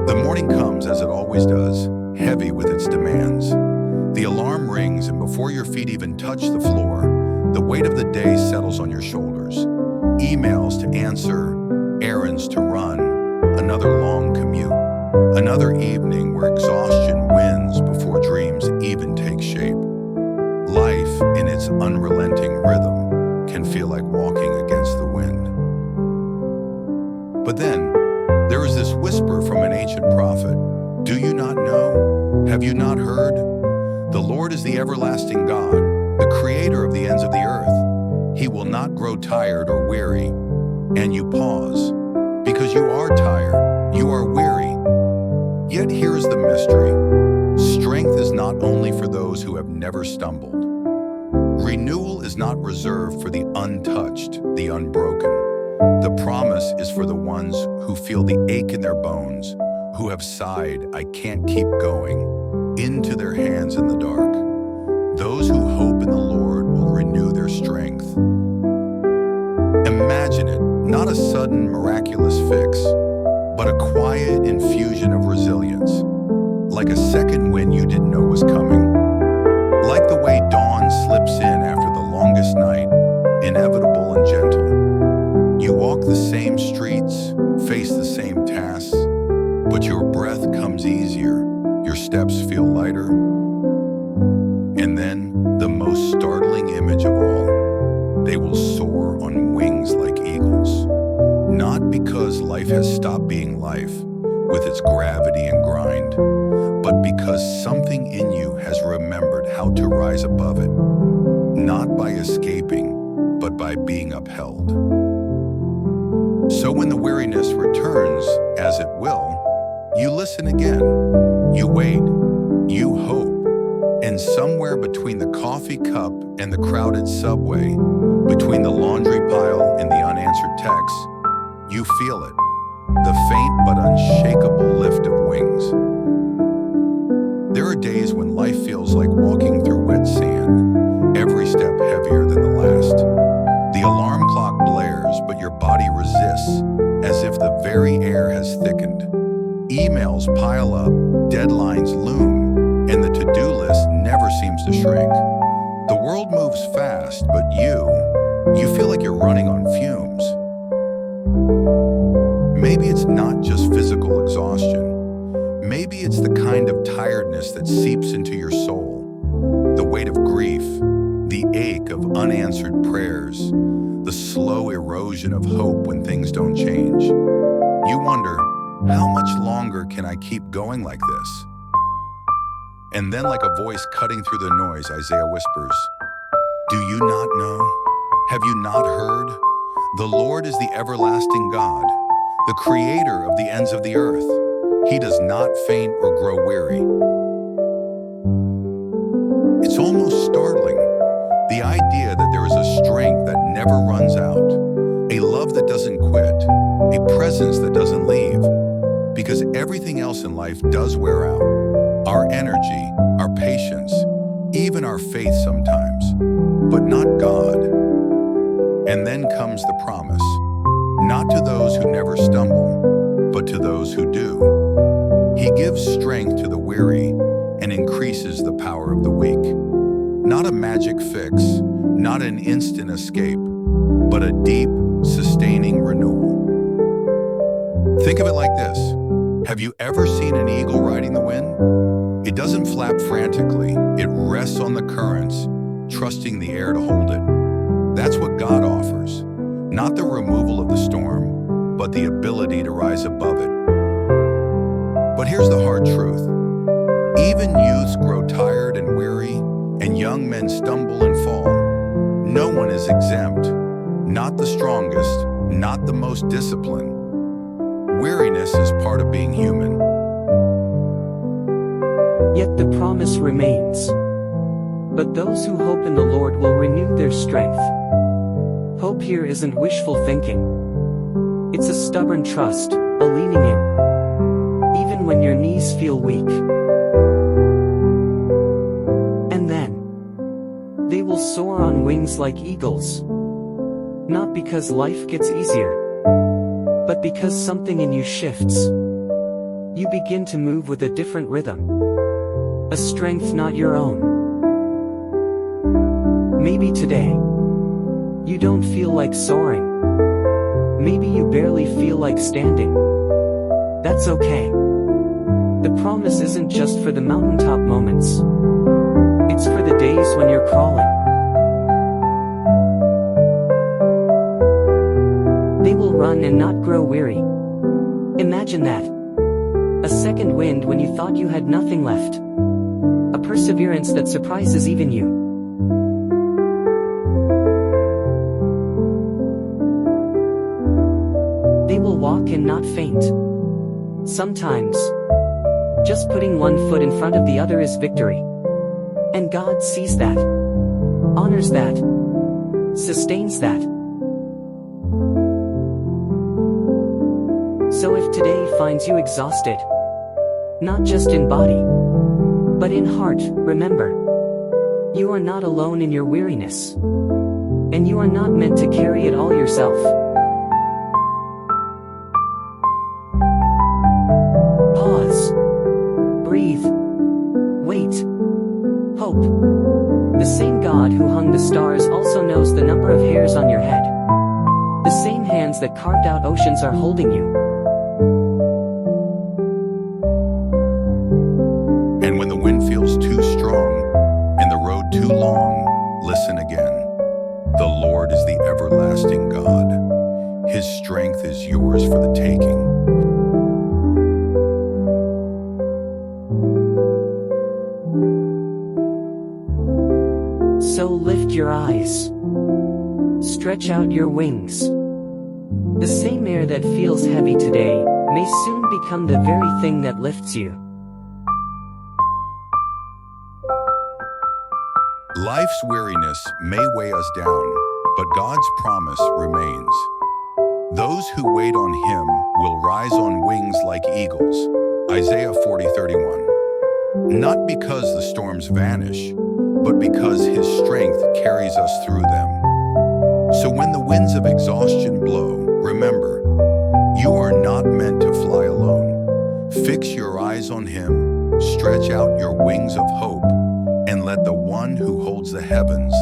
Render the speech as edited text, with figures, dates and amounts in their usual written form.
The morning comes as it always does, heavy with its demands. The alarm rings, and before your feet even touch the floor, the weight of the day settles on your shoulders. Emails to answer, errands to run, another long commute, another evening where exhaustion wins before dreams even take shape. Life, in its unrelenting rhythm, can feel like walking against the wind. But then, there is this whisper from an ancient prophet. Do you not know? Have you not heard? The Lord is the everlasting God, the creator of the ends of the earth. He will not grow tired or weary. And you pause, because you are tired, you are weary. Yet here is the mystery. Strength is not only for those who have never stumbled. Renewal is not reserved for the untouched, the unbroken. The promise is for the ones who feel the ache in their bones, who have sighed, I can't keep going, into their hands in the dark. Those who hope in the Lord will renew their strength. Imagine it, not a sudden miraculous fix, but a quiet infusion of resilience, like a second wind you didn't know was coming. Like the way dawn slips in after the longest night, inevitable and gentle. You walk the same streets, face the same tasks, but your breath comes easier, your steps feel lighter. And then, the most startling image of all, they will soar on wings like eagles. Not because life has stopped being life, with its gravity and grind, but because something in you has remembered how to rise above it, not by escaping, but by being upheld. So when the weariness returns, as it will, you listen again, you wait, you hope, and somewhere between the coffee cup and the crowded subway, between the laundry pile and the unanswered texts, you feel it, the faint but unshakable lift of wings. There are days when life feels like walking through wet sand, every step heavier than the last. The alarm clock blares, but your body resists, as if the very air has thickened. Emails pile up, deadlines loom, and the to-do list never seems to shrink. The world moves fast, but you feel like you're running on fumes. Maybe it's not just physical exhaustion. Maybe it's the kind of tiredness that seeps into your soul. The weight of grief, the ache of unanswered prayers, the slow erosion of hope when things don't change. You wonder, how much longer can I keep going like this? And then, like a voice cutting through the noise, Isaiah whispers, do you not know? Have you not heard? The Lord is the everlasting God, the creator of the ends of the earth. He does not faint or grow weary. It's almost startling, the idea that there is a strength that never runs out, a love that doesn't quit, a presence that doesn't leave, because everything else in life does wear out. Our energy, our patience, even our faith sometimes, but not God. And then comes the promise, not to those who never stumble, but to those who do. He gives strength to the weary and increases the power of the weak. Not a magic fix, not an instant escape, but a deep, sustaining renewal. Think of it like this. Have you ever seen an eagle riding the wind? It doesn't flap frantically. It rests on the currents, trusting the air to hold it. That's what God offers. Not the removal of the storm, but the ability to rise above it. But here's the hard truth. Even youths grow tired and weary, and young men stumble and fall. No one is exempt. Not the strongest, not the most disciplined. Weariness is part of being human. Yet the promise remains. But those who hope in the Lord will renew their strength. Hope here isn't wishful thinking. It's a stubborn trust, a leaning in, even when your knees feel weak. And then, they will soar on wings like eagles. Not because life gets easier, but because something in you shifts. You begin to move with a different rhythm. A strength not your own. Maybe today, you don't feel like soaring. Maybe you barely feel like standing. That's okay. The promise isn't just for the mountaintop moments. It's for the days when you're crawling. They will run and not grow weary. Imagine that. A second wind when you thought you had nothing left. A perseverance that surprises even you. They will walk and not faint. Sometimes, just putting one foot in front of the other is victory. And God sees that, honors that, sustains that. So if today finds you exhausted, not just in body, but in heart, remember, you are not alone in your weariness. And you are not meant to carry it all yourself. Pause. Breathe. Wait. Hope. The same God who hung the stars also knows the number of hairs on your head. The same hands that carved out oceans are holding you. And when the wind feels too strong and the road too long, listen again. The Lord is the everlasting God. His strength is yours for the taking. So lift your eyes. Stretch out your wings. The same air that feels heavy today may soon become the very thing that lifts you. Life's weariness may weigh us down, but God's promise remains. Those who wait on Him will rise on wings like eagles. Isaiah 40:31. Not because the storms vanish, but because His strength carries us through them. So when the winds of exhaustion blow, remember, you are not meant to fly alone. Fix your eyes on Him, stretch out your wings of hope, and let the one who holds the heavens